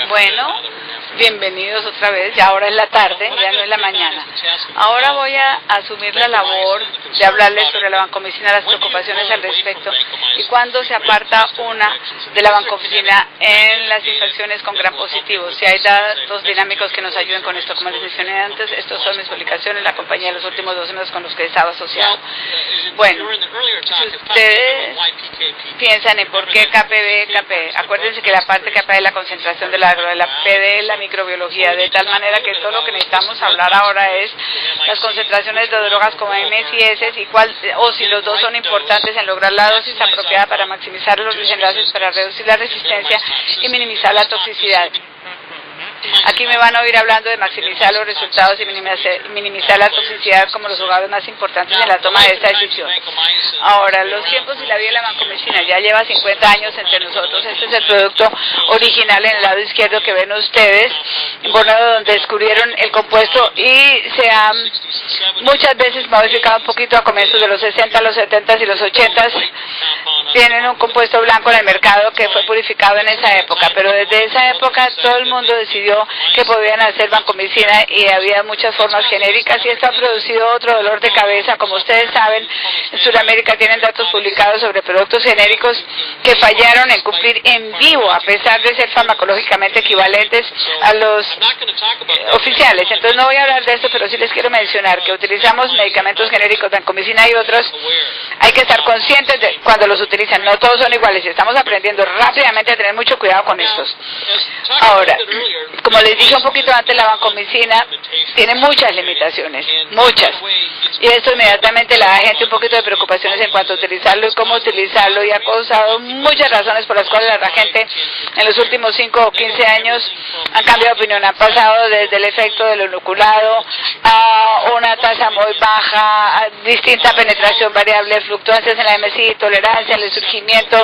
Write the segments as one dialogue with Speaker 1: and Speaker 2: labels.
Speaker 1: Bueno, bienvenidos otra vez, ya ahora es la tarde, ya no es la mañana. Ahora voy a asumir la labor de hablarles sobre la bancooficina, las preocupaciones al respecto y cuándo se aparta una de la bancooficina en las infecciones con gram positivo. Si hay datos dinámicos que nos ayuden con esto, como les mencioné antes, estos son mis publicaciones, la compañía de los últimos 12 meses con los que he estado asociado. Bueno, si ustedes piensan en por qué KPD, acuérdense que la parte KPD es la concentración de la droga, la PD es la microbiología, de tal manera que todo lo que necesitamos hablar ahora es las concentraciones de drogas como MS y S y o si los dos son importantes en lograr la dosis apropiada para maximizar los desenlaces, para reducir la resistencia y minimizar la toxicidad. Aquí me van a oír hablando de maximizar los resultados y minimizar la toxicidad como los jugadores más importantes en la toma de esta decisión. Ahora, los tiempos y la vida de la vancomicina ya lleva 50 años entre nosotros. Este es el producto original en el lado izquierdo que ven ustedes, bueno, donde descubrieron el compuesto y se ha muchas veces modificado un poquito a comienzos de los 60, los 70 y los 80. Tienen un compuesto blanco en el mercado que fue purificado en esa época, pero desde esa época todo el mundo decidió que podían hacer vancomicina y había muchas formas genéricas y esto ha producido otro dolor de cabeza. Como ustedes saben, en Sudamérica tienen datos publicados sobre productos genéricos que fallaron en cumplir en vivo a pesar de ser farmacológicamente equivalentes a los oficiales. Entonces no voy a hablar de esto, pero sí les quiero mencionar que utilizamos medicamentos genéricos, vancomicina y otros. Hay que estar conscientes de cuando los utilizan, no todos son iguales y estamos aprendiendo rápidamente a tener mucho cuidado con estos. Ahora, como les dije un poquito antes, la vancomicina tiene muchas limitaciones, muchas. Y esto inmediatamente le da a la gente un poquito de preocupaciones en cuanto a utilizarlo y cómo utilizarlo, y ha causado muchas razones por las cuales la gente en los últimos 5 o 15 años han cambiado de opinión. Han pasado desde el efecto del inoculado a una tasa muy baja, a distinta penetración variable, fluctuaciones en la MSI, tolerancia, el surgimiento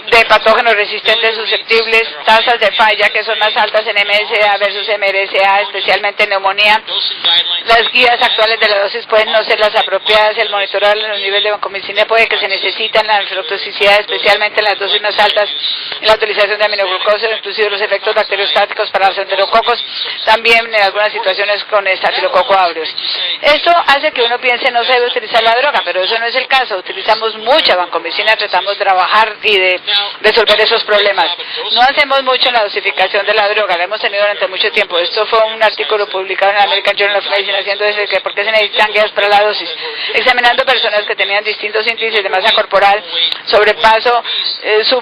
Speaker 1: de patógenos resistentes susceptibles, tasas de falla que son más altas en MSA versus MRSA, especialmente en neumonía. Las guías actuales de la dosis pueden no ser las apropiadas, el monitoreo de los niveles de vancomicina puede que se necesitan, la nephrotoxicidad, especialmente en las dosis más altas, en la utilización de aminoglucosa, inclusive los efectos bacteriostáticos para los enterococos, también en algunas situaciones con estafilococo aureus. Esto hace que uno piense no se debe utilizar la droga, pero eso no es el caso. Utilizamos mucha vancomicina, tratamos de trabajar y de resolver esos problemas. No hacemos mucho en la dosificación de la droga, la hemos tenido durante mucho tiempo. Esto fue un artículo publicado en el American Journal of Medicine haciendo desde que por qué se necesitan guías para la dosis, examinando personas que tenían distintos índices de masa corporal, sobrepaso, su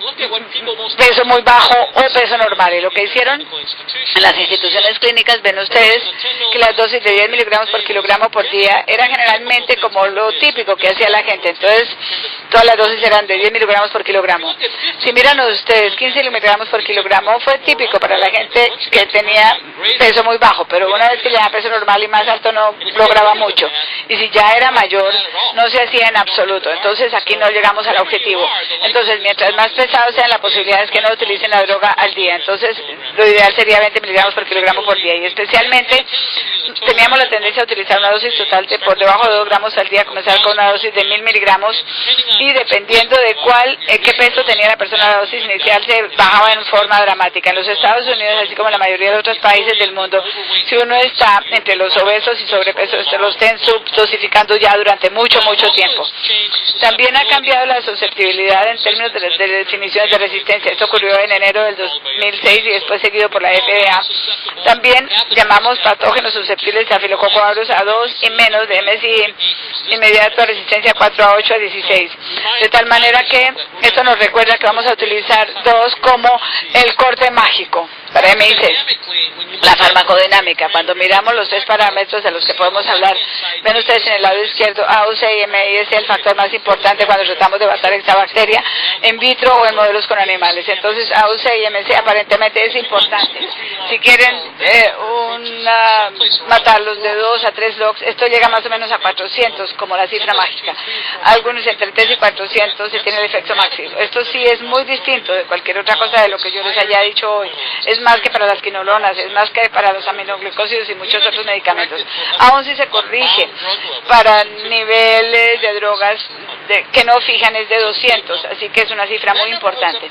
Speaker 1: peso muy bajo o peso normal. Y lo que hicieron en las instituciones clínicas, ven ustedes que las dosis de 10 miligramos por kilogramo por día era generalmente como lo típico que hacía la gente. Entonces, todas las dosis eran de 10 miligramos por kilogramo. Si miran ustedes, 15 miligramos por kilogramo fue típico para la gente que tenía peso muy bajo, pero una vez que ya peso normal y más alto no lograba mucho. Y si ya era mayor, no se hacía en absoluto. Entonces, aquí no llegamos al objetivo. Entonces, mientras más pesados sean, la posibilidad es que no utilicen la droga al día. Entonces, lo ideal sería 20 miligramos por kilogramo por día. Y especialmente, teníamos la tendencia a utilizar una dosis total de por debajo de 2 gramos al día, comenzar con una dosis de 1000 miligramos y dependiendo de qué peso tenía la persona, la dosis inicial se bajaba en forma dramática. En los Estados Unidos, así como en la mayoría de otros países del mundo, si uno está entre los obesos y sobrepeso, lo estén subdosificando ya durante mucho tiempo. También ha cambiado la susceptibilidad en términos de definiciones de resistencia. Esto ocurrió en enero del 2006 y después seguido por la FDA. También llamamos patógenos susceptibles de Staphylococcus aureus a 2 y menos de MSI inmediato a resistencia 4 a 8 a 16. De tal manera que esto nos recuerda que vamos a utilizar 2 como el corte mágico para MIC. La farmacodinámica, cuando miramos los 3 parámetros de los que podemos hablar, ven ustedes en el lado izquierdo, AUC y MI es el factor más importante cuando tratamos de matar esta bacteria en vitro o en modelos con animales. Entonces AUC y MC aparentemente es importante. Si quieren matarlos de 2 a 3 logs, esto llega más o menos a 400 como la cifra mágica. Algunos entre 3 y 400 se tiene el efecto máximo. Esto sí es muy distinto de cualquier otra cosa de lo que yo les haya dicho hoy. Es más que para las quinolonas, es más que para los aminoglucósidos y muchos otros medicamentos. Aún si se corrige para niveles de drogas que no fijan es de 200, así que es una cifra muy importante.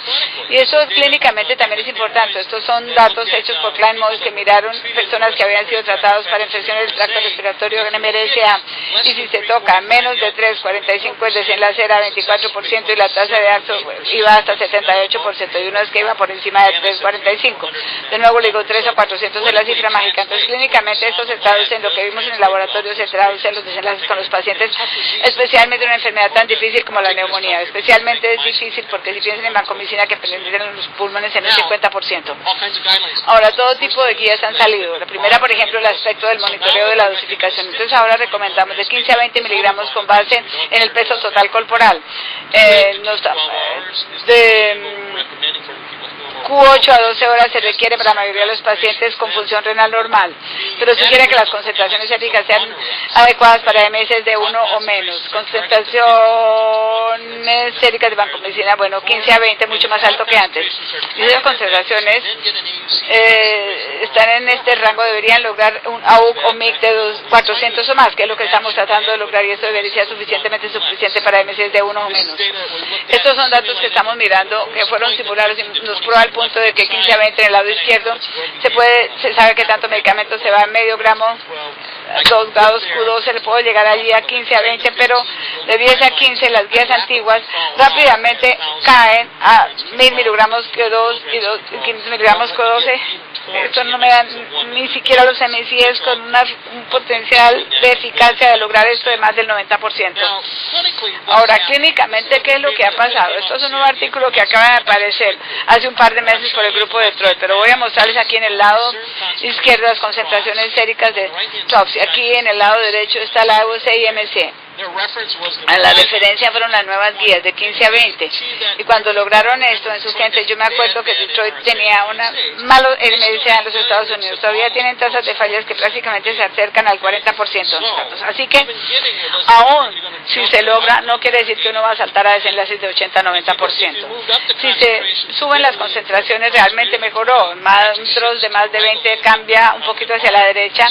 Speaker 1: Y eso clínicamente también es importante. Estos son datos hechos por Klein Moss que miraron personas que habían sido tratados para infecciones del tracto respiratorio en MRSA, y si se toca menos de 3,45 el desenlace era 24% y la tasa de AXO iba hasta 78%, y una vez que iba por encima de 3,45. De nuevo le digo 3 a 400 es la cifra mágica. Entonces clínicamente esto se traduce en lo que vimos en el laboratorio, se traduce en los desenlaces con los pacientes, especialmente una enfermedad tan difícil como la neumonía. Especialmente es difícil porque si piensan en vancomicina que penetran los pulmones en el 50%. Ahora todo tipo de guías han salido. La primera, por ejemplo, el aspecto del monitoreo de la dosificación. Entonces ahora recomendamos de 15 a 20 miligramos con base en el peso total corporal. Q8 a 12 horas se requiere para la mayoría de los pacientes con función renal normal, pero sugiere que las concentraciones séricas sean adecuadas para MS de 1 o menos. Concentraciones séricas de vancomicina, bueno, 15 a 20, mucho más alto que antes. Y esas concentraciones están en este rango, deberían lograr un AUC o MIC de 400 o más, que es lo que estamos tratando de lograr, y esto debería ser suficiente para MS de 1 o menos. Estos son datos que estamos mirando, que fueron simulados y nos prueba el punto de que 15 a 20 en el lado izquierdo se sabe que tanto medicamento se va a medio gramo, 2 grados Q12, le puedo llegar allí a 15 a 20, pero de 10 a 15 las guías antiguas rápidamente caen a 1000 miligramos Q2 y 500 miligramos Q12. Esto no me da ni siquiera los MCs con un potencial de eficacia de lograr esto de más del 90%. Ahora, clínicamente, ¿qué es lo que ha pasado? Esto es un nuevo artículo que acaba de aparecer hace un par de meses por el grupo de Detroit, pero voy a mostrarles aquí en el lado izquierdo las concentraciones séricas de TOPS. Aquí en el lado derecho está la AUC y MC. La referencia fueron las nuevas guías de 15 a 20, y cuando lograron esto en su gente, yo me acuerdo que Detroit tenía una malo MSA en los Estados Unidos, todavía tienen tasas de fallas que prácticamente se acercan al 40%, así que aún si se logra, no quiere decir que uno va a saltar a desenlaces de 80-90%. Si se suben las concentraciones, realmente mejoró. Mantros de más de 20 cambia un poquito hacia la derecha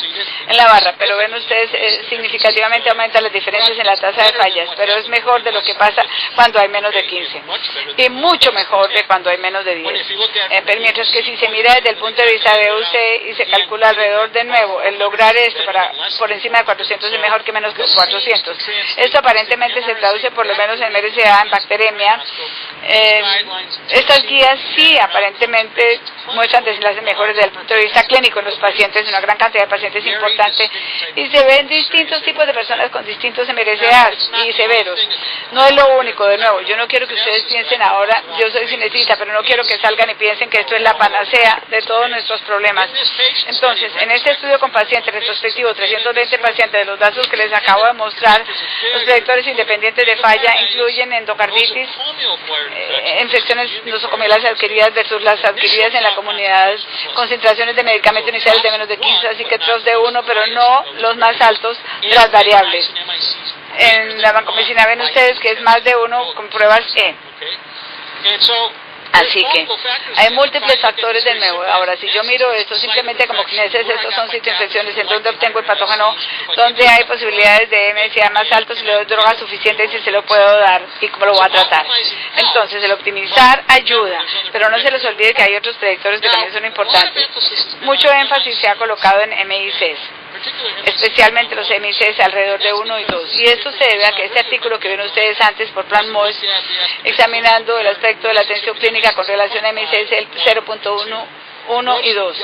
Speaker 1: en la barra, pero ven ustedes, significativamente aumenta las diferencias en la tasa de fallas, pero es mejor de lo que pasa cuando hay menos de 15 y mucho mejor de cuando hay menos de 10. Mientras que si se mira desde el punto de vista de UC y se calcula alrededor de nuevo, el lograr esto por encima de 400 es mejor que menos que 400. Esto aparentemente se traduce por lo menos en MRSA, en bacteremia. Estas guías sí aparentemente muestran desenlaces mejores desde el punto de vista clínico en los pacientes, una gran cantidad de pacientes importante, y se ven distintos tipos de personas con distintos MRSAs y severos. No es lo único, de nuevo, yo no quiero que ustedes piensen ahora, yo soy cinetista, pero no quiero que salgan y piensen que esto es la panacea de todos nuestros problemas. Entonces, en este estudio con pacientes retrospectivo, 320 pacientes, de los datos que les acabo de mostrar, los predictores independientes de falla incluyen endocarditis, infecciones nosocomiales adquiridas versus las adquiridas en la comunidad, concentraciones de medicamentos iniciales de menos de 15, así que TROS de 1, pero no los más altos de las variables. En la vancomicina ven ustedes que es más de 1 con pruebas E. Así que hay múltiples factores de nuevo. Ahora, si yo miro esto simplemente como kineses, estos son citoinfecciones en donde obtengo el patógeno, donde hay posibilidades de MSA más altos, si le doy drogas suficientes y se lo puedo dar y cómo lo voy a tratar. Entonces, el optimizar ayuda, pero no se les olvide que hay otros predictores que también son importantes. Mucho énfasis se ha colocado en MICs, especialmente los MICs alrededor de 1 y 2. Y esto se debe a que este artículo que ven ustedes antes por Plan Moss, examinando el aspecto de la atención clínica con relación a MICs, el 0.1 y 2.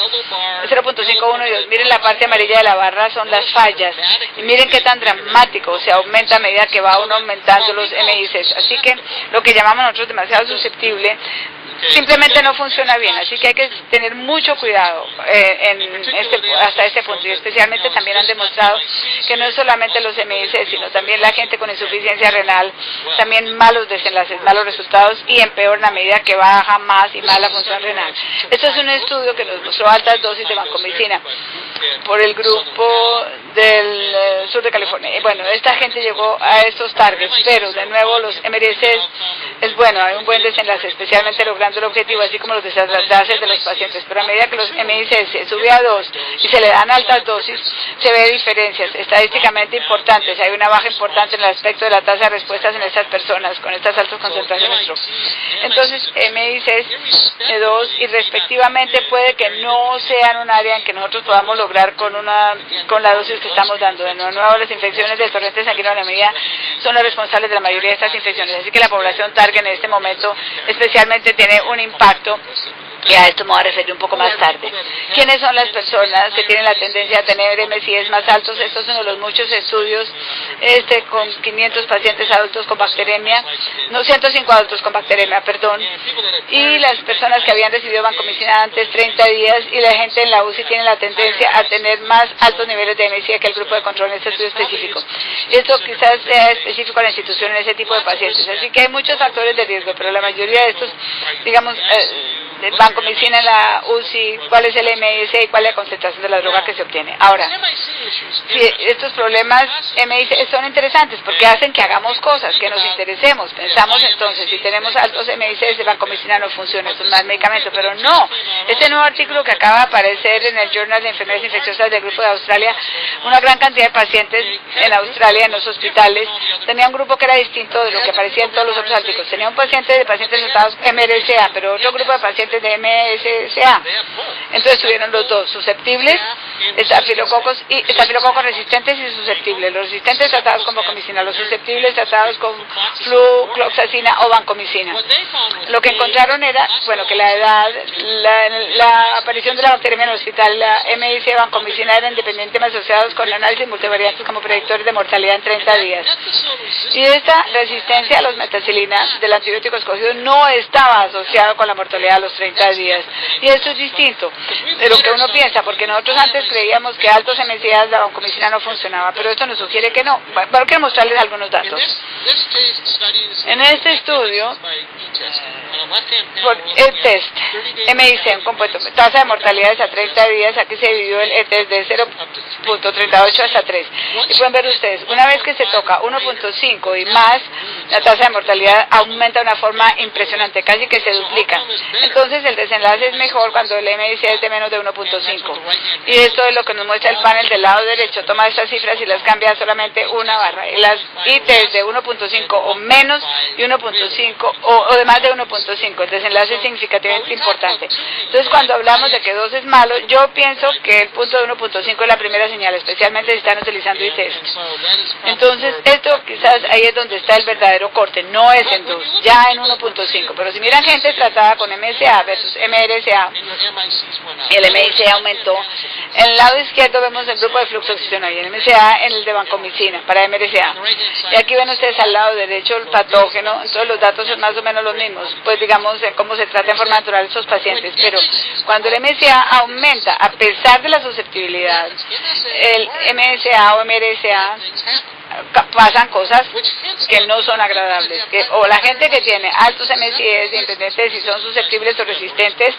Speaker 1: 0.5, 1 y 2. Miren la parte amarilla de la barra, son las fallas. Y miren qué tan dramático se aumenta a medida que va uno aumentando los MICs. Así que lo que llamamos nosotros demasiado susceptible simplemente no funciona bien, así que hay que tener mucho cuidado hasta este punto, y especialmente también han demostrado que no es solamente los MIC, sino también la gente con insuficiencia renal, también malos desenlaces, malos resultados, y empeoran a medida que baja más y más la función renal. Esto es un estudio que nos mostró altas dosis de vancomicina por el grupo del sur de California. Y bueno, esta gente llegó a estos targets, pero de nuevo los MRCs es bueno, hay un buen desenlace, especialmente logrando el objetivo, así como los desenlaces de los pacientes. Pero a medida que los MIC se sube a 2 y se le dan altas dosis, se ve diferencias estadísticamente importantes. Hay una baja importante en el aspecto de la tasa de respuestas en estas personas con estas altas concentraciones stroke. Entonces, MICs de 2 y respectivamente puede que no sean un área en que nosotros podamos lograr con la dosis que estamos dando. De nuevo, las infecciones del torrente sanguíneo de la medida son las responsables de la mayoría de estas infecciones. Así que la población target en este momento especialmente tiene un impacto, y a esto me voy a referir un poco más tarde. ¿Quiénes son las personas que tienen la tendencia a tener MCIs más altos? Estos son uno de los muchos estudios con 500 pacientes adultos con bacteremia, no, 105 adultos con bacteremia, perdón, y las personas que habían recibido vancomicina antes 30 días, y la gente en la UCI tiene la tendencia a tener más altos niveles de MCI que el grupo de control en este estudio específico. Esto quizás sea específico a la institución en ese tipo de pacientes, así que hay muchos factores de riesgo, pero la mayoría de estos, digamos, vancomicina en la UCI, cuál es el MIC y cuál es la concentración de la droga que se obtiene. Ahora, si estos problemas MIC son interesantes porque hacen que hagamos cosas, que nos interesemos. Pensamos entonces, si tenemos altos MIC de vancomicina no funciona, es un mal medicamento, pero no. Este nuevo artículo que acaba de aparecer en el Journal de Enfermedades Infecciosas del Grupo de Australia, una gran cantidad de pacientes en Australia, en los hospitales, tenía un grupo que era distinto de lo que aparecía en todos los otros artículos. Tenía un paciente de pacientes tratados MRSA, pero otro grupo de pacientes de MSSA. Entonces tuvieron los dos, susceptibles, estafilococos resistentes y susceptibles. Los resistentes tratados con vancomicina, los susceptibles tratados con flucloxacina o vancomicina. Lo que encontraron era, bueno, que la edad, la aparición de la bacteria en el hospital, la MIC de vancomicina eran independientemente asociados con análisis multivariantes como predictores de mortalidad en 30 días. Y esta resistencia a los metacilina del antibiótico escogido no estaba asociado con la mortalidad a los 30 días. Y esto es distinto de lo que uno piensa, porque nosotros antes creíamos que altos MCIs de vancomicina no funcionaba, pero esto nos sugiere que no. Bueno, quiero mostrarles algunos datos. En este estudio, por el test MIC, un compuesto, tasa de mortalidades a 30 días, aquí se dividió el test de 0.38 hasta 3. Y pueden ver ustedes, una vez que se toca 1.5 y más, la tasa de mortalidad aumenta de una forma impresionante, casi que se duplica. Entonces el desenlace es mejor cuando el MIC es de menos de 1.5. Y esto es lo que nos muestra el panel del lado derecho. Toma estas cifras y las cambia solamente una barra. Y las ITs de 1.5 o menos y 1.5 o de más de 1.5. El desenlace es significativamente importante. Entonces cuando hablamos de que 2 es malo, yo pienso que el punto de 1.5 es la primera señal, especialmente si están utilizando ITs. Entonces esto quizás ahí es donde está el verdadero corte, no es en 2, ya en 1.5. Pero si miran gente tratada con MSA versus MRSA, el MIC aumentó. En el lado izquierdo vemos el grupo de flucloxacina y el MSA en el de vancomicina para MRSA. Y aquí ven ustedes al lado derecho el patógeno, entonces los datos son más o menos los mismos, pues digamos en cómo se trata en forma natural estos pacientes. Pero cuando el MSA aumenta, a pesar de la susceptibilidad, el MSA o MRSA pasan cosas que no son agradables, o la gente que tiene altos MCIs, independientemente de si son susceptibles o resistentes,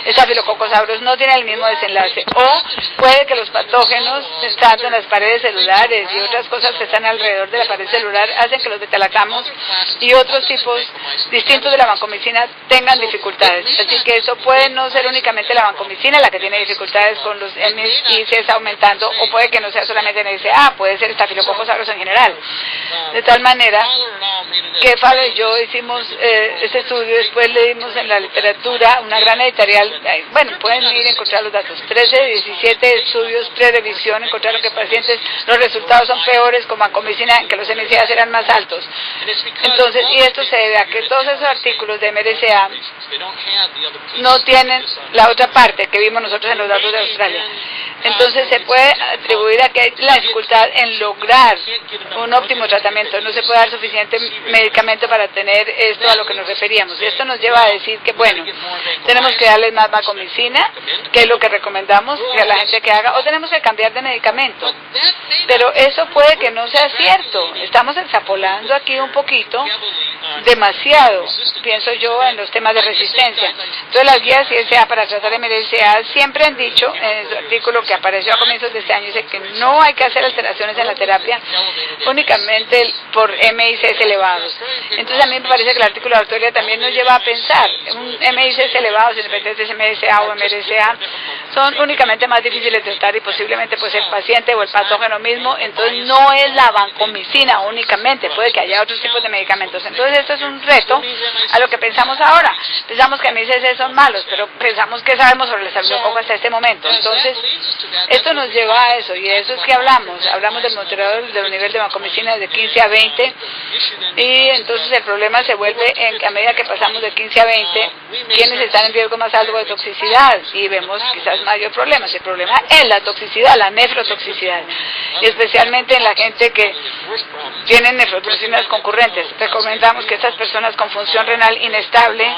Speaker 1: estafilococos aureus no tiene el mismo desenlace, o puede que los patógenos estando en las paredes celulares y otras cosas que están alrededor de la pared celular hacen que los betalacamos y otros tipos distintos de la vancomicina tengan dificultades. Así que eso puede no ser únicamente la vancomicina la que tiene dificultades con los MICs aumentando, o puede que no sea solamente NSA, puede ser estafilococos aureus en general. De tal manera que Fabio y yo hicimos este estudio, después leímos en la literatura una gran editorial, bueno, pueden ir a encontrar los datos, 13 de 17 estudios pre-revisión encontraron que pacientes, los resultados son peores con vancomicina, que los MCAs eran más altos. Entonces, y esto se debe a que todos esos artículos de MRSA no tienen la otra parte que vimos nosotros en los datos de Australia. Entonces se puede atribuir a que hay la dificultad en lograr un óptimo tratamiento. No se puede dar suficiente medicamento para tener esto a lo que nos referíamos. Esto nos lleva a decir que, bueno, tenemos que darles más vancomicina, que es lo que recomendamos que a la gente que haga, o tenemos que cambiar de medicamento. Pero eso puede que no sea cierto. Estamos extrapolando aquí un poquito, demasiado, pienso yo, en los temas de resistencia. Entonces las guías CSA para tratar MRSA siempre han dicho, en su artículo que apareció a comienzos de este año, dice que no hay que hacer alteraciones en la terapia únicamente por MICs elevados. Entonces a mí me parece que el artículo de autoría también nos lleva a pensar, un MICs elevados, independientemente de MSA o MRSA, son únicamente más difíciles de tratar y posiblemente pues el paciente o el patógeno mismo. Entonces no es la vancomicina únicamente, puede que haya otros tipos de medicamentos. Entonces esto es un reto a lo que pensamos ahora. Pensamos que MICs son malos, pero pensamos que sabemos sobre el estafilococo hasta este momento. Entonces esto nos lleva a eso, y de eso es que hablamos del moderador del nivel de vancomicina de 15 a 20, y entonces el problema se vuelve en que a medida que pasamos de 15 a 20, quienes están en riesgo más alto de toxicidad, y vemos quizás mayor problema. El problema es la toxicidad, la nefrotoxicidad, y especialmente en la gente que tiene nefrotoxinas concurrentes. Recomendamos que estas personas con función renal inestable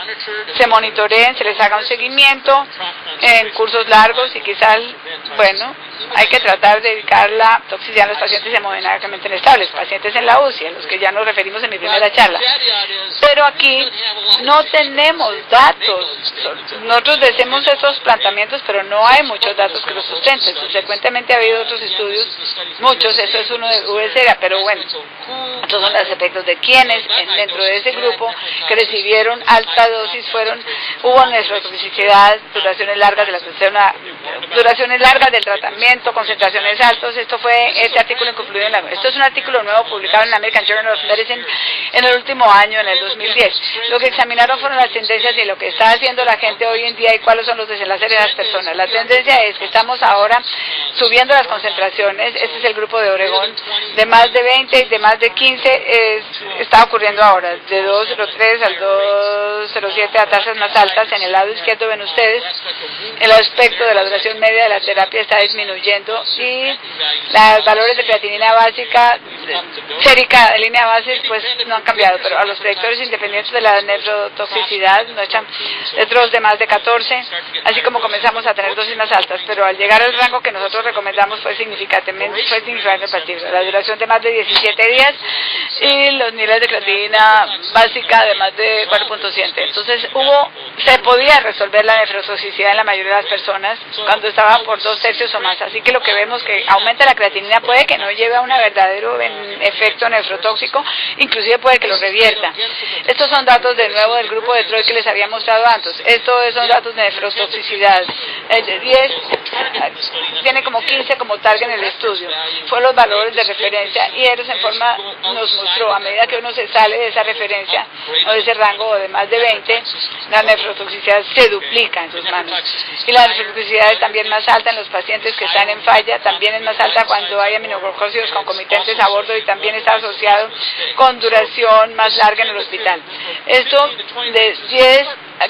Speaker 1: se monitoreen, se les haga un seguimiento en cursos largos, y quizás, bueno, hay que tratar de dedicar la toxicidad a los pacientes hemodinámicamente inestables, pacientes en la UCI, a los que ya nos referimos en mi primera charla. Pero aquí no tenemos datos. Nosotros decimos estos planteamientos, pero no hay muchos datos que los sustenten. Subsecuentemente ha habido otros estudios, muchos, eso es uno de VSERA, pero bueno, estos son los efectos de quienes dentro de ese grupo que recibieron alta dosis hubo nefrotoxicidad, duraciones largas del tratamiento, concentraciones altas. Este artículo incluido esto es un artículo nuevo publicado en la American Journal of Medicine en el último año, en el 2010. Lo que examinaron fueron las tendencias y lo que está haciendo la gente hoy en día y cuáles son los desenlaces de las personas. La tendencia es que estamos ahora subiendo las concentraciones. Este es el grupo de Oregón, de más de 20 y de más de 15 está ocurriendo ahora, de 2.03 al 2.07 a tasas más altas. En el lado izquierdo ven ustedes el aspecto de la duración media de la terapia está disminuyendo, y los valores de creatinina básica, sérica de línea base, pues no han cambiado, pero a los predictores independientes de la nefrotoxicidad nos echan otros de más de 14, así como comenzamos a tener dosis más altas, pero al llegar al rango que nosotros recomendamos fue significativamente positivo. La duración de más de 17 días y los niveles de creatinina básica de más de 4.7. Entonces se podía resolver la nefrotoxicidad en la mayoría de las personas cuando estaba por 2/3 o más. Así que lo que vemos que aumenta la creatinina puede que no lleve a un verdadero efecto nefrotóxico, inclusive puede que lo revierta. Estos son datos de nuevo del grupo de Troy que les había mostrado antes. Estos son datos de nefrotoxicidad. El de 10 tiene como 15 como target en el estudio. Fueron los valores de referencia, y ellos en forma nos mostró, a medida que uno se sale de esa referencia o de ese rango de más de 20, la nefrotoxicidad se duplica en sus manos. Y la nefrotoxicidad es también más alta en los pacientes que están en falla, también es más alta cuando hay aminoglucósidos concomitantes a bordo, y también está asociado con duración más larga en el hospital. Esto de 10 a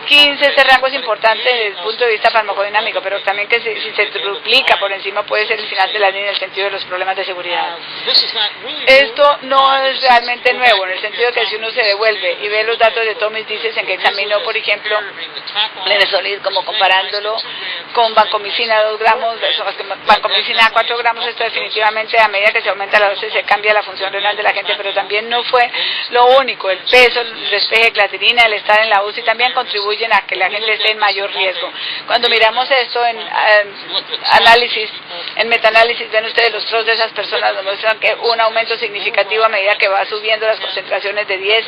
Speaker 1: 15, este rango es importante desde el punto de vista farmacodinámico, pero también que si se duplica por encima puede ser el final de la línea en el sentido de los problemas de seguridad. Esto no es realmente nuevo, en el sentido que si uno se devuelve y ve los datos de Thomas Dices en que examinó, por ejemplo, Lenezolid, como comparándolo con vancomicina 2 gramos versus vancomicina 4 gramos, esto definitivamente a medida que se aumenta la dosis se cambia la función renal de la gente, pero también no fue lo único. El peso, el despeje de creatinina, el estar en la UCI también contribuyen a que la gente esté en mayor riesgo. Cuando miramos esto en análisis, en metaanálisis, ven ustedes los pros de esas personas, nos muestran que un aumento significativo a medida que va subiendo las concentraciones de 10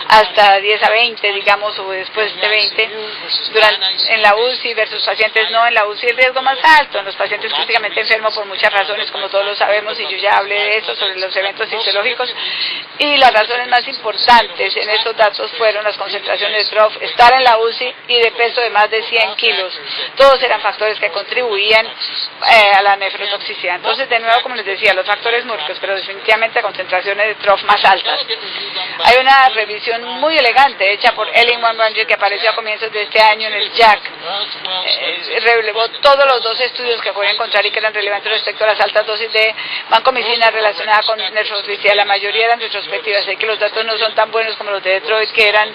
Speaker 1: hasta 10 a 20, digamos, o después de 20, en la UCI versus pacientes no en la UCI, el riesgo más alto en los pacientes críticamente enfermos por muchas razones, como todos lo sabemos, y yo ya hablé de eso, sobre los eventos fisiológicos, y las razones más importantes en estos datos fueron las concentraciones de TROF, estar en la UCI y de peso de más de 100 kilos. Todos eran factores que contribuían a la nefrotoxicidad nefrotoxicidad. Entonces, de nuevo, como les decía, los factores múltiples, pero definitivamente concentraciones de TROF más altas. Hay una revisión muy elegante hecha por Ellen Monroe que apareció a comienzos de este año en el JAC. Relevó todos los 12 estudios que pueden encontrar y que eran relevantes respecto a las altas dosis de vancomicina relacionadas con nefrotoxicidad. La mayoría eran retrospectivas, sé que los datos no son tan buenos como los de Detroit, que eran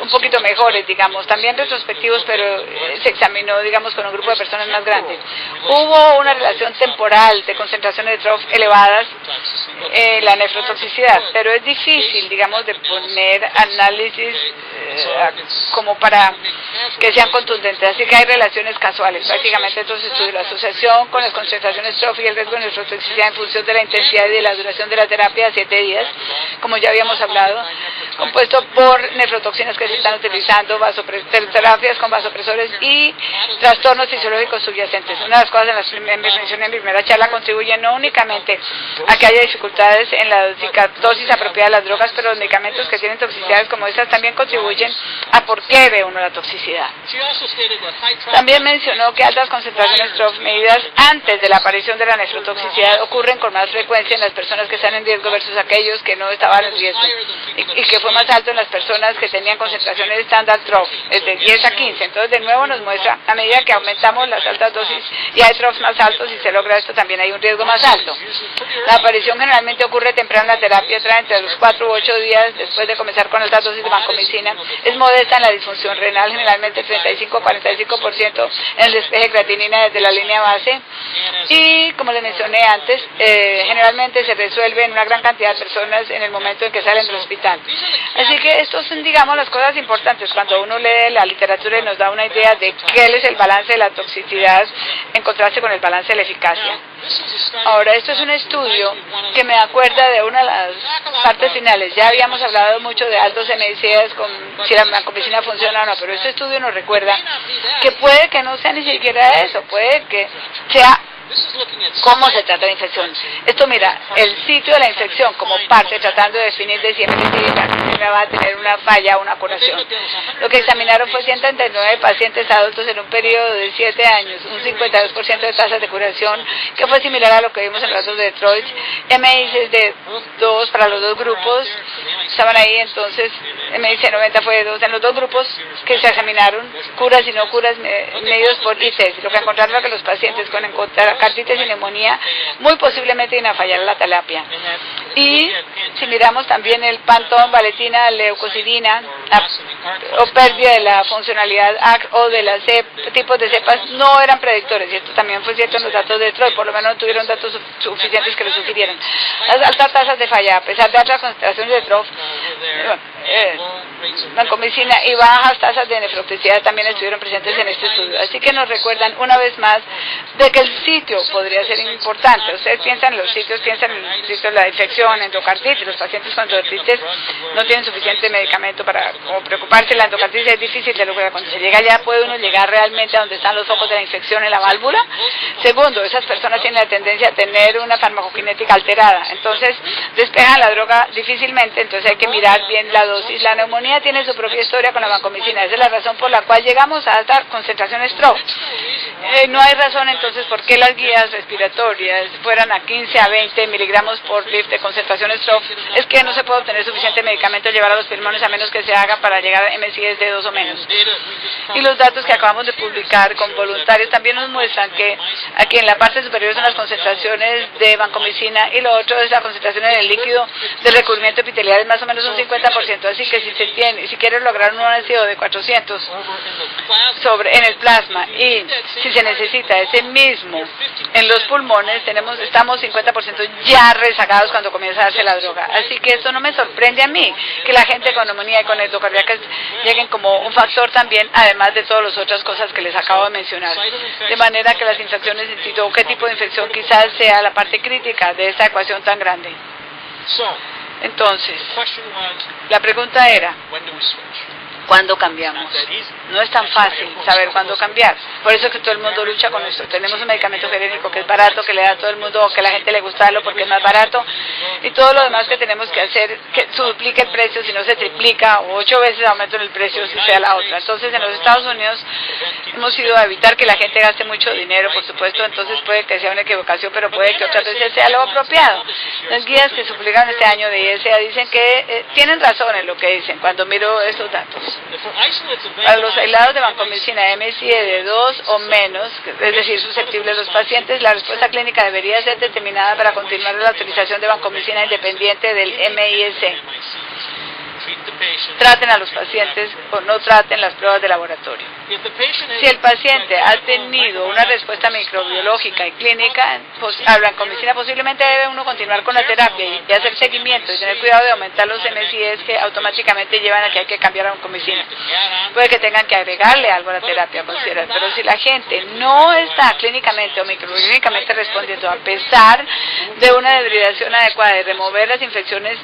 Speaker 1: un poquito mejores, digamos, también retrospectivos, pero se examinó, digamos, con un grupo de personas más grandes. Hubo una relación temporal de concentraciones de TROF elevadas en la nefrotoxicidad, pero es difícil, digamos, de poner análisis como para que sean contundentes, así que hay relaciones casuales. Prácticamente estos estudios, la asociación con las concentraciones TROF y el riesgo de nefrotoxicidad en función de la intensidad y de la duración de la terapia a 7 días, como ya habíamos hablado, compuesto por nefrotoxinas que se están utilizando, terapias con vasopresores y trastornos fisiológicos subyacentes. Una de las cosas en las mencioné en mi primera charla contribuye no únicamente a que haya dificultades en la dosis apropiada de las drogas, pero los medicamentos que tienen toxicidades como estas también contribuyen a por qué ve uno la toxicidad. También mencionó que altas concentraciones TROF medidas antes de la aparición de la nefrotoxicidad ocurren con más frecuencia en las personas que están en riesgo versus aquellos que no estaban en riesgo, y que fue más alto en las personas que tenían concentraciones estándar TROF, es de 10 a 15. Entonces, de nuevo nos muestra, a medida que aumentamos las altas dosis y hay TROFs más altos, y se logra esto, también hay un riesgo más alto. La aparición generalmente ocurre temprano en la terapia, trae entre los 4 u 8 días después de comenzar con altas dosis de vancomicina. Es modesta en la disfunción renal, generalmente 35 a 45% en el despeje de creatinina desde la línea base, y como les mencioné antes, generalmente se resuelve en una gran cantidad de personas en el momento en que salen del hospital. Así que estos son, digamos, las cosas importantes cuando uno lee la literatura y nos da una idea de qué es el balance de la toxicidad en contraste con el balance de la eficacia. Ahora, esto es un estudio que me acuerda de una de las partes finales. Ya habíamos hablado mucho de altos MICs, si la vancomicina funciona o no, pero este estudio nos recuerda que puede que no sea ni siquiera eso, puede que sea cómo se trata la infección. Esto, mira, el sitio de la infección como parte tratando de definir de si la va a tener una falla o una curación. Lo que examinaron fue 139 pacientes adultos en un periodo de 7 años, un 52% de tasas de curación, que fue similar a lo que vimos en los datos de Detroit. MICs de 2 para los dos grupos, estaban ahí, entonces MIC 90 fue de 2 en los dos grupos que se examinaron, curas y no curas medidos por ITES. Lo que encontraron fue que los pacientes con carditis y neumonía muy posiblemente iban a fallar la terapia. Y si miramos también el pantón, valetina, leucocidina, o pérdida de la funcionalidad o de las tipos de cepas, no eran predictores, y esto también fue cierto en los datos de Detroit, por lo menos no tuvieron datos suficientes que lo sugirieran. Las altas tasas de falla, a pesar de altas concentraciones de TROF, vancomicina y bajas tasas de nefrotoxicidad también estuvieron presentes en este estudio. Así que nos recuerdan una vez más de que el sitio podría ser importante. Ustedes piensan en los sitios, piensan en el sitio de la infección, endocarditis. Los pacientes con endocarditis no tienen suficiente medicamento para preocuparse. La endocarditis es difícil de lograr. Cuando se llega allá puede uno llegar realmente a donde están los focos de la infección en la válvula. Segundo, esas personas tienen la tendencia a tener una farmacokinética alterada. Entonces despejan la droga difícilmente, entonces hay que mirar bien la dosis. La neumonía tiene su propia historia con la vancomicina. Esa es la razón por la cual llegamos a altas concentraciones TROF. No hay razón entonces por qué las guías respiratorias fueran a 15 a 20 miligramos por litro de concentraciones TROF. Es que no se puede obtener suficiente medicamento llevar a los pulmones a menos que se haga para llegar a MCs de 2 o menos. Y los datos que acabamos de publicar con voluntarios también nos muestran que aquí en la parte superior son las concentraciones de vancomicina y lo otro es la concentración en el líquido de recubrimiento epitelial, es más o menos un 50%. Así que si quieres lograr un ácido de 400 en el plasma y si se necesita ese mismo en los pulmones, estamos 50% ya rezagados cuando comienza a darse la droga. Así que esto no me sorprende a mí, que la gente con neumonía y con endocardíacas lleguen como un factor también, además de todas las otras cosas que les acabo de mencionar. De manera que las infecciones, qué tipo de infección quizás sea la parte crítica de esta ecuación tan grande. Entonces, la pregunta era, ¿Cuándo cambiamos? No es tan fácil saber cuándo cambiar. Por eso es que todo el mundo lucha con esto. Tenemos un medicamento genérico que es barato, que le da a todo el mundo, o que a la gente le gusta darlo porque es más barato, y todo lo demás que tenemos que hacer, que se duplique el precio, si no se triplica, o 8 veces aumento en el precio si sea la otra. Entonces en los Estados Unidos hemos ido a evitar que la gente gaste mucho dinero, por supuesto, entonces puede que sea una equivocación, pero puede que otras veces sea lo apropiado. Las guías que se publicaron este año de ISA dicen que tienen razón en lo que dicen cuando miro estos datos. Para los aislados de vancomicina MSI de 2 o menos, es decir, susceptibles los pacientes, la respuesta clínica debería ser determinada para continuar la utilización de vancomicina independiente del MIS. Traten a los pacientes o no traten las pruebas de laboratorio. Si el paciente ha tenido una respuesta microbiológica y clínica a la vancomicina, posiblemente debe uno continuar con la terapia y hacer seguimiento y tener cuidado de aumentar los MSIs que automáticamente llevan a que hay que cambiar a vancomicina. Puede que tengan que agregarle algo a la terapia, considerar, pero si la gente no está clínicamente o microbiológicamente respondiendo a pesar de una debridación adecuada y remover las infecciones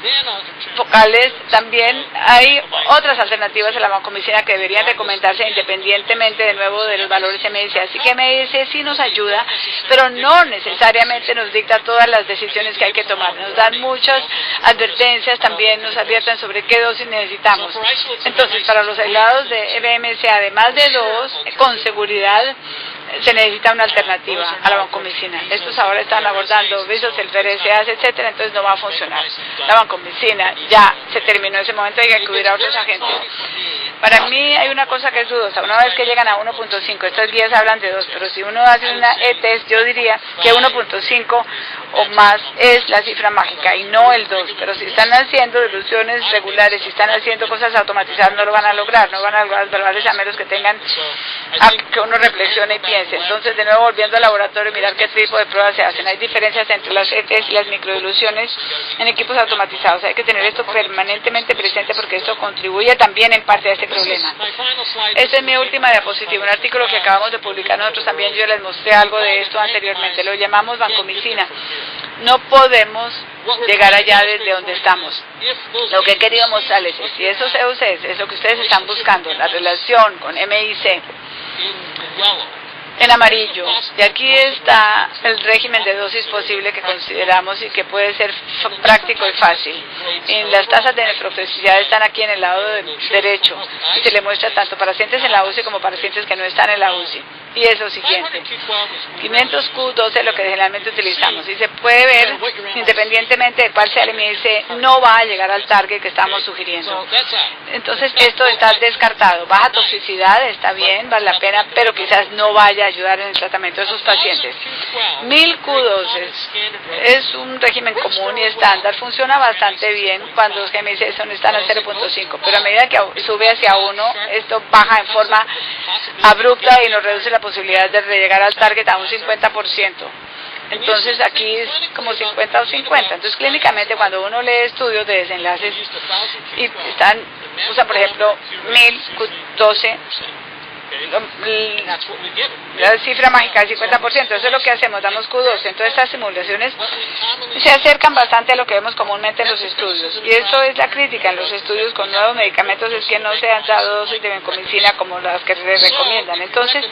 Speaker 1: focales, también hay otras alternativas a la vancomicina que deberían recomendarse independientemente de nuevo de los valores MIS. Así que MIS sí nos ayuda, pero no necesariamente nos dicta todas las decisiones que hay que tomar. Nos dan muchas advertencias, también nos advierten sobre qué dosis necesitamos. Entonces, para los aislados de MSA además de 2, con seguridad, se necesita una alternativa a la vancomicina. Estos ahora están abordando bisosulfiras, etcétera, entonces no va a funcionar. La vancomicina ya se terminó en ese momento, hay que acudir a otros agentes. Para mí hay una cosa que es dudosa. Una vez que llegan a 1.5, estas guías hablan de 2, pero si uno hace una E-test, yo diría que 1.5 o más es la cifra mágica y no el 2. Pero si están haciendo diluciones regulares, si están haciendo cosas automatizadas, no lo van a lograr. No van a lograr los valores a menos que tengan que uno reflexione y piense. Entonces, de nuevo, volviendo al laboratorio, mirar qué tipo de pruebas se hacen. Hay diferencias entre las E-test y las microdiluciones en equipos automatizados. Hay que tener esto permanentemente presente porque esto contribuye también en parte a este problema. Esta es mi última diapositiva, un artículo que acabamos de publicar nosotros también. Yo les mostré algo de esto anteriormente, lo llamamos vancomicina. No podemos llegar allá desde donde estamos. Lo que he querido mostrarles es, si esos EUCs es lo que ustedes están buscando, la relación con MIC en amarillo, y aquí está el régimen de dosis posible que consideramos y que puede ser práctico y fácil. En las tasas de nefrotoxicidad están aquí en el lado derecho y se le muestra tanto para pacientes en la UCI como para pacientes que no están en la UCI. Y es lo siguiente, 500 Q12 es lo que generalmente utilizamos y se puede ver, independientemente de cuál sea el MIC, no va a llegar al target que estamos sugiriendo. Entonces esto está descartado. Baja toxicidad, está bien, vale la pena, pero quizás no vaya a ayudar en el tratamiento de esos pacientes. 1000 Q12 es un régimen común y estándar, funciona bastante bien cuando los MIC están a 0.5, pero a medida que sube hacia 1, esto baja en forma abrupta y nos reduce la posibilidad de llegar al target a un 50%. Entonces aquí es como 50 o 50. Entonces clínicamente cuando uno lee estudios de desenlaces y usan por ejemplo 1000 Q12, la cifra mágica del 50%, eso es lo que hacemos, damos Q12. Entonces estas simulaciones se acercan bastante a lo que vemos comúnmente en los estudios, y esto es la crítica en los estudios con nuevos medicamentos, es que no se han dado dosis de vancomicina como las que se recomiendan. Entonces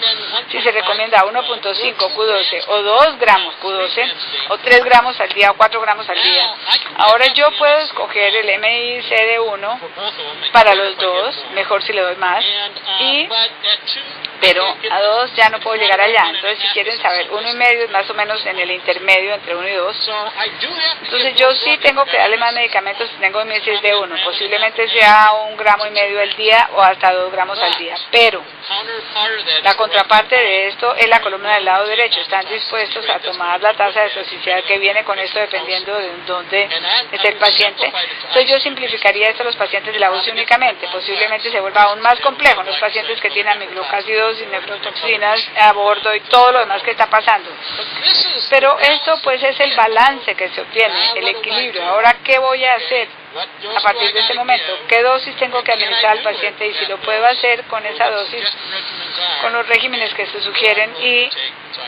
Speaker 1: si se recomienda 1.5 Q12 o 2 gramos Q12 o 3 gramos al día o 4 gramos al día, ahora yo puedo escoger el MIC de 1 para los dos, mejor si le doy más, pero a 2 ya no puedo llegar allá. Entonces si quieren saber, 1.5 es más o menos en el intermedio entre 1 y 2. Entonces yo sí tengo que darle más medicamentos si tengo MIC de 1, posiblemente sea 1,5 gramos al día o hasta 2 gramos al día, pero la contraparte de esto es la columna del lado derecho. Están dispuestos a tomar la tasa de toxicidad que viene con esto dependiendo de dónde esté el paciente. Entonces yo simplificaría esto a los pacientes de la UCI únicamente. Posiblemente se vuelva aún más complejo en los pacientes que tienen amilocácidos y nefrotoxinas a bordo y todo lo demás que está pasando. Pero esto pues es el balance que se obtiene, el equilibrio. Ahora, ¿qué voy a hacer a partir de este momento? ¿Qué dosis tengo que administrar al paciente? Y si lo puedo hacer con esa dosis, con los regímenes que se sugieren y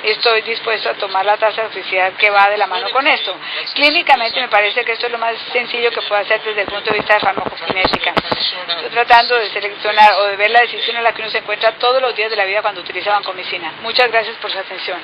Speaker 1: estoy dispuesto a tomar la tasa de toxicidad que va de la mano con esto. Clínicamente me parece que esto es lo más sencillo que puedo hacer desde el punto de vista de farmacokinética. Estoy tratando de seleccionar o de ver la decisión en la que uno se encuentra todos los días de la vida cuando utiliza vancomicina. Muchas gracias por su atención.